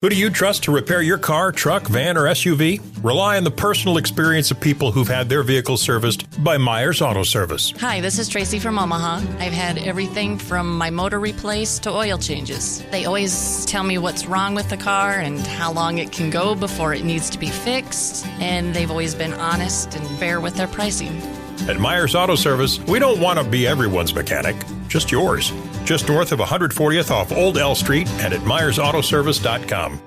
Who do you trust to repair your car, truck, van, or SUV? Rely on the personal experience of people who've had their vehicles serviced by Myers Auto Service. Hi, this is Tracy from Omaha. I've had everything from my motor replaced to oil changes. They always tell me what's wrong with the car and how long it can go before it needs to be fixed, and they've always been honest and fair with their pricing. At Myers Auto Service, we don't want to be everyone's mechanic, just yours. Just north of 140th off Old L Street and at MyersAutoservice.com.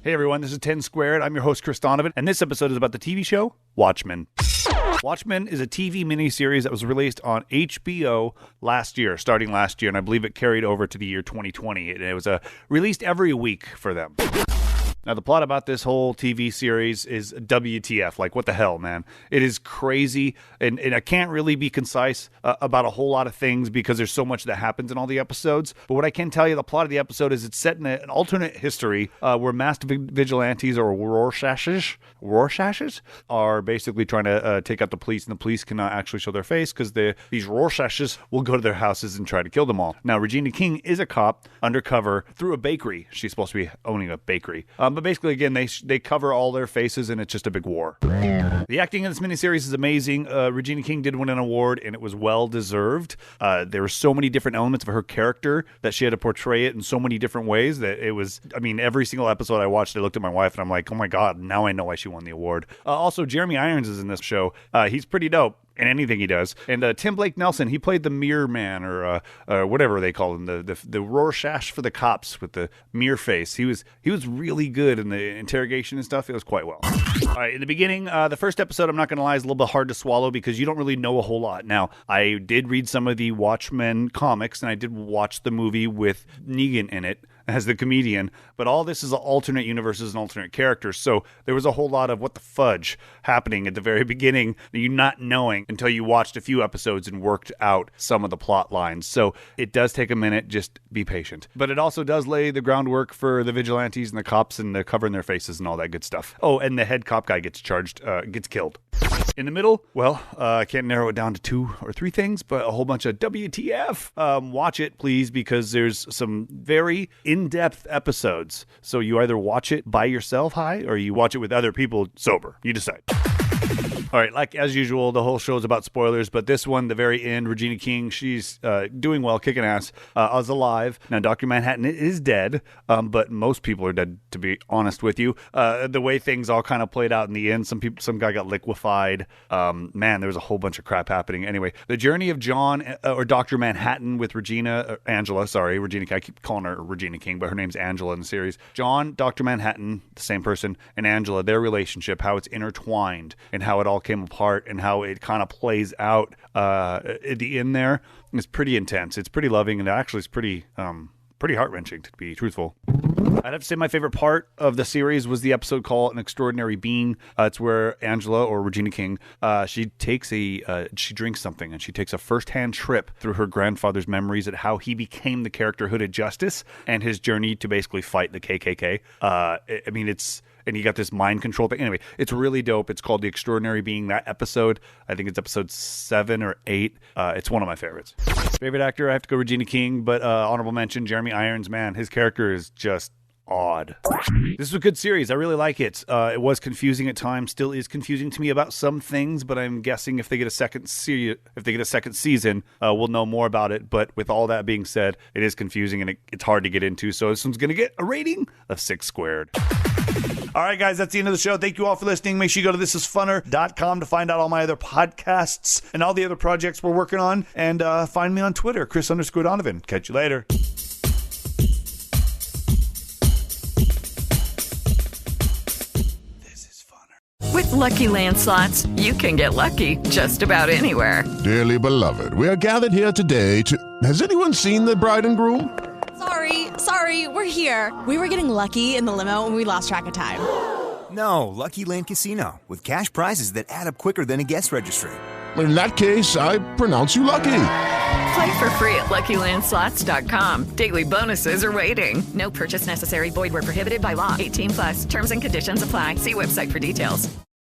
Hey everyone, this is 10 Squared. I'm your host, Chris Donovan, and this episode is about the TV show Watchmen. Watchmen is a TV miniseries that was released on HBO starting last year, and I believe it carried over to the year 2020. And it was released every week for them. Now, the plot about this whole TV series is WTF. Like, what the hell, man? It is crazy, and I can't really be concise about a whole lot of things because there's so much that happens in all the episodes. But what I can tell you, the plot of the episode is it's set in an alternate history where masked vigilantes or Rorschachs are basically trying to take out the police, and the police cannot actually show their face because these Rorschachs will go to their houses and try to kill them all. Now, Regina King is a cop undercover through a bakery. She's supposed to be owning a bakery. But basically, again, they cover all their faces, and it's just a big war. The acting in this miniseries is amazing. Regina King did win an award, and it was well-deserved. There were so many different elements of her character that she had to portray it in so many different ways that it was, every single episode I watched, I looked at my wife, and I'm like, oh my God, now I know why she won the award. Also, Jeremy Irons is in this show. He's pretty dope in anything he does. And Tim Blake Nelson, he played the Mirror Man or whatever they call him, the Rorschach for the cops with the mirror face. He was really good in the interrogation and stuff. It was quite well. All right, in the beginning, the first episode, I'm not going to lie, is a little bit hard to swallow because you don't really know a whole lot. Now, I did read some of the Watchmen comics, and I did watch the movie with Negan in it as the comedian, but all this is alternate universes and alternate characters, so there was a whole lot of what the fudge happening at the very beginning that you not knowing until you watched a few episodes and worked out some of the plot lines. So it does take a minute, just be patient. But it also does lay the groundwork for the vigilantes and the cops and the covering their faces and all that good stuff. Oh, and the head cop guy gets killed. In the middle, well, I can't narrow it down to 2 or 3 things, but a whole bunch of WTF. Watch it, please, because there's some very in-depth episodes. So you either watch it by yourself high or you watch it with other people sober. You decide. All right, like as usual, the whole show is about spoilers, but this one, the very end, Regina King, she's doing well, kicking ass, is alive. Now, Dr. Manhattan is dead, but most people are dead, to be honest with you. The way things all kind of played out in the end, some guy got liquefied. Man, there was a whole bunch of crap happening. Anyway, the journey of John, or Dr. Manhattan with Regina King. I keep calling her Regina King, but her name's Angela in the series. John, Dr. Manhattan, the same person, and Angela, their relationship, how it's intertwined, and how it all came apart and how it kind of plays out at the end there is pretty intense. It's pretty loving, and actually it's pretty heart-wrenching, to be truthful. I'd have to say my favorite part of the series was the episode called An Extraordinary Being. It's where Angela, or Regina King, she drinks something, and she takes a first-hand trip through her grandfather's memories at how he became the character Hooded Justice and his journey to basically fight the KKK. And he got this mind control thing. Anyway, it's really dope. It's called The Extraordinary Being. That episode, I think it's episode 7 or 8. It's one of my favorites. Favorite actor, I have to go Regina King, but honorable mention, Jeremy Irons. Man, his character is just odd. This is a good series. I really like it. It was confusing at times, still is confusing to me about some things, but I'm guessing if they get a second season, we'll know more about it. But with all that being said, it is confusing and it's hard to get into. So this one's going to get a rating of 6 squared. All right, guys, that's the end of the show. Thank you all for listening. Make sure you go to thisisfunner.com to find out all my other podcasts and all the other projects we're working on. And find me on Twitter, Chris_Donovan. Catch you later. With Lucky Land Slots, you can get lucky just about anywhere. Dearly beloved, we are gathered here today to... Has anyone seen the bride and groom? Sorry, we're here. We were getting lucky in the limo and we lost track of time. No, Lucky Land Casino, with cash prizes that add up quicker than a guest registry. In that case, I pronounce you lucky. Play for free at LuckyLandSlots.com. Daily bonuses are waiting. No purchase necessary. Void where prohibited by law. 18+. Terms and conditions apply. See website for details.